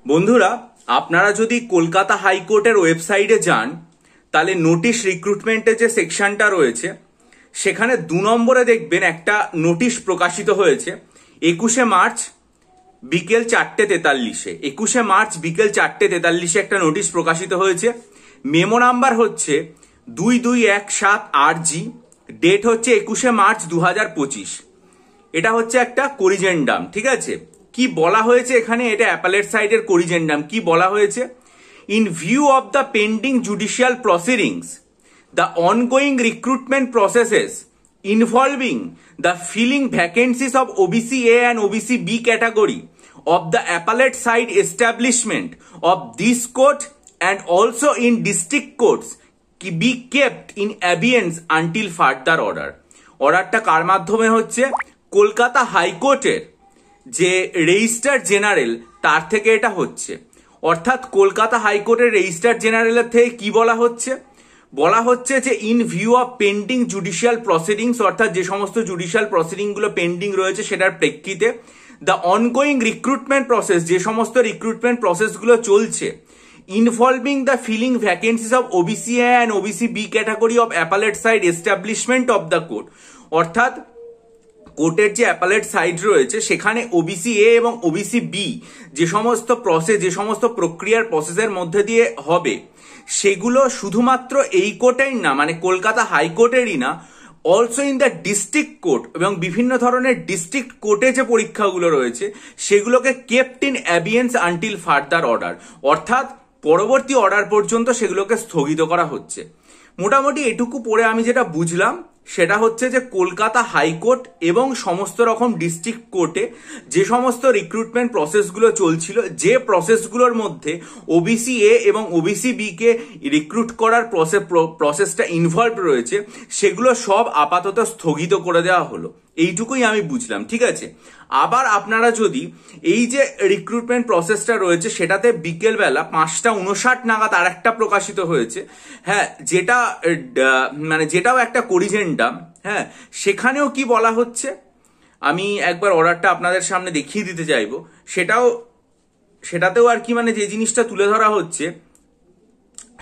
বন্ধুরা, আপনারা যদি কলকাতা হাইকোর্টের ওয়েবসাইটে যান তাহলে নোটিশ রিক্রুটমেন্টের যে সেকশনটা রয়েছে সেখানে 2 নম্বরে দেখবেন একটা নোটিশ প্রকাশিত হয়েছে 21শে মার্চ বিকেল 4:43-এ। 21শে মার্চ বিকেল 4:43-এ একটা নোটিশ প্রকাশিত হয়েছে। মেমো নাম্বার হচ্ছে 2217RG, ডেট হচ্ছে 21শে মার্চ 2025। এটা হচ্ছে একটা করিজেন্ডাম, ঠিক আছে। কি বলা হয়েছে এখানে, এটা অ্যাপালেট সাইডের করিজেন্ডাম। কি বলা হয়েছে, in view of the pending judicial proceedings, the ongoing recruitment processes involving the filling vacancies of OBC A and OBC B category of the appellate side establishment of this court and also in district courts be kept in abeyance until further order. অর্ডারটা কার মাধ্যমে হচ্ছে, কলকাতা হাইকোর্টের যে registrar general তার থেকে এটা হচ্ছে। অর্থাৎ কলকাতা হাইকোর্টের রেজিস্ট্রার জেনারেলের থেকে কি বলা হচ্ছে, বলা হচ্ছে যে in view of pending judicial proceedings, অর্থাৎ যে সমস্ত জুডিশিয়াল প্রসিডিং গুলো পেন্ডিং রয়েছে সেটার প্রেক্ষিতে, দ্য অনগোয়িং রিক্রুটমেন্ট প্রসেস, যে সমস্ত রিক্রুটমেন্ট প্রসেস গুলো চলছে, involving the filling vacancies of OBC A and OBC B category of appellate side establishment of the court. অর্থাৎ কোর্টের যে অ্যাপালেট সাইড রয়েছে সেখানে OBC A এবং OBC B যে সমস্ত প্রসেস, যে সমস্ত প্রক্রিয়ার প্রসেসের মধ্যে দিয়ে হবে, সেগুলো শুধুমাত্র এই কোর্টেই না, মানে কলকাতা হাইকোর্টেরই না, also in the district court এবং বিভিন্ন ধরনের ডিস্ট্রিক্ট কোর্টে যে পরীক্ষাগুলো রয়েছে সেগুলোকে kept in অ্যাবিয়েন্স until further order, অর্থাৎ পরবর্তী অর্ডার পর্যন্ত সেগুলোকে স্থগিত করা হচ্ছে। মোটামুটি এটুকু পড়ে আমি যেটা বুঝলাম সেটা হচ্ছে যে কলকাতা হাইকোর্ট এবং সমস্ত রকম ডিস্ট্রিক্ট কোর্টে যে সমস্ত রিক্রুটমেন্ট প্রসেসগুলো চলছিল, যে প্রসেসগুলোর মধ্যে OBC A এবং OBC B কে রিক্রুট করার প্রসেসটা ইনভলভ রয়েছে, সেগুলো সব আপাতত স্থগিত করে দেওয়া হলো। এইটুকুই আমি বুঝলাম, ঠিক আছে। আবার আপনারা যদি এই যে রিক্রুটমেন্ট প্রসেসটা রয়েছে সেটাতে বিকেলবেলা 5:59 নাগাদ আর একটা প্রকাশিত হয়েছে, হ্যাঁ, যেটা মানে যেটাও একটা করিজেন্ডাম, হ্যাঁ, সেখানেও কি বলা হচ্ছে আমি একবার অর্ডারটা আপনাদের সামনে দেখিয়ে দিতে চাইবো। সেটাতেও আর কি মানে যে জিনিসটা তুলে ধরা হচ্ছে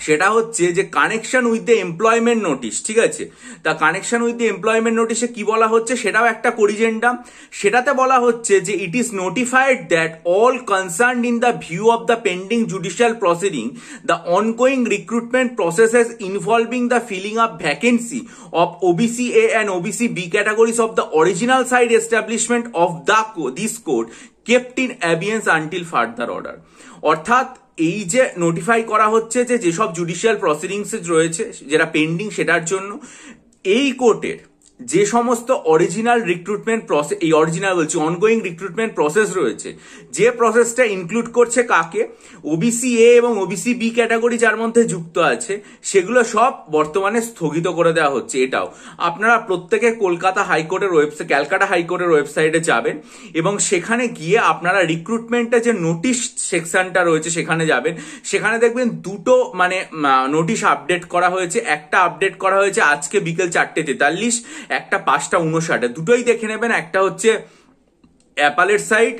সেটা হচ্ছে যে connection with the employment notice, ঠিক আছে। তা কানেকশন উইথ দ্য এমপ্লয়মেন্ট নোটিশে কি বলা হচ্ছে, সেটাও একটা করিজেন্ডাম। সেটাতে বলা হচ্ছে যে it is notified that all concerned in the view of the pending judicial proceeding, the ongoing recruitment processes involving the filling up vacancy of OBC A and OBC B categories of the original side establishment of this court kept in abeyance until further order. অর্থাৎ এই যে notify করা হচ্ছে যে যেসব judicial proceedings রয়েছে যেটা pending, সেটার জন্য এই কোর্টের যে সমস্ত অরিজিনাল রিক্রুটমেন্ট প্রসেস, এই অরিজিনাল বলছি অনগোয়িং রিক্রুটমেন্ট প্রসেস রয়েছে, যে প্রসেসটা ইনক্লুড করছে কাকে, OBC A এবং OBC B ক্যাটাগরি যার মধ্যে যুক্ত আছে, সেগুলো সব বর্তমানে স্থগিত করে দেওয়া হচ্ছে। এটাও আপনারা প্রত্যেকে কলকাতা হাইকোর্টের ওয়েবসাইট, ক্যালকাটা হাইকোর্টের ওয়েবসাইটে যাবেন এবং সেখানে গিয়ে আপনারা রিক্রুটমেন্টের যে নোটিশ সেকশনটা রয়েছে সেখানে যাবেন। সেখানে দেখবেন দুটো মানে নোটিশ আপডেট করা হয়েছে। একটা আপডেট করা হয়েছে আজকে বিকেল 4:43, একটা 5:59, দুটোই দেখে নেবেন। একটা হচ্ছে অ্যাপালেট সাইড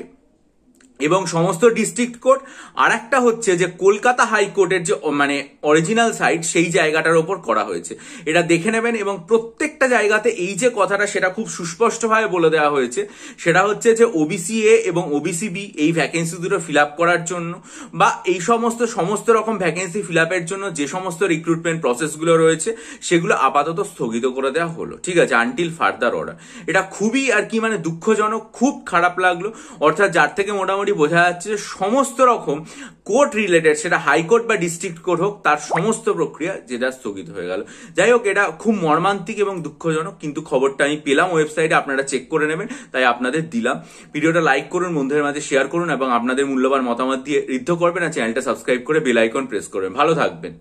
এবং সমস্ত ডিস্ট্রিক্ট কোর্ট, আর একটা হচ্ছে যে কলকাতা হাইকোর্টের যে মানে অরিজিনাল সাইট সেই জায়গাটার ওপর করা হয়েছে। এটা দেখে নেবেন এবং প্রত্যেকটা জায়গাতে এই যে কথাটা সেটা খুব সুস্পষ্টভাবে বলে দেওয়া হয়েছে, সেটা হচ্ছে যে OBC A এবং OBC B এই ভ্যাকেন্সি দুটো ফিল আপ করার জন্য বা এই সমস্ত রকম ভ্যাকেন্সি ফিল আপের জন্য যে সমস্ত রিক্রুটমেন্ট প্রসেসগুলো রয়েছে সেগুলো আপাতত স্থগিত করে দেওয়া হলো, ঠিক আছে, আনটিল ফার্দার অর্ডার। এটা খুবই আর কি মানে দুঃখজনক, খুব খারাপ লাগলো। অর্থাৎ যার থেকে মোটামুটি বোঝা যাচ্ছে যে সমস্ত রকম কোর্ট রিলেটেড, সেটা হাইকোর্ট বা ডিস্ট্রিক্ট কোর্ট হোক, তার সমস্ত প্রক্রিয়া যেটা স্থগিত হয়ে গেল। যাই হোক, এটা খুব মর্মান্তিক এবং দুঃখজনক, কিন্তু খবরটা আমি পেলাম ওয়েবসাইটে, আপনারা চেক করে নেবেন, তাই আপনাদের দিলাম। ভিডিওটা লাইক করুন, বন্ধুদের মাঝে শেয়ার করুন এবং আপনাদের মূল্যবান মতামত দিয়ে ঋদ্ধ করবেন, আর চ্যানেলটা সাবস্ক্রাইব করে বেল আইকন প্রেস করবেন। ভালো থাকবেন।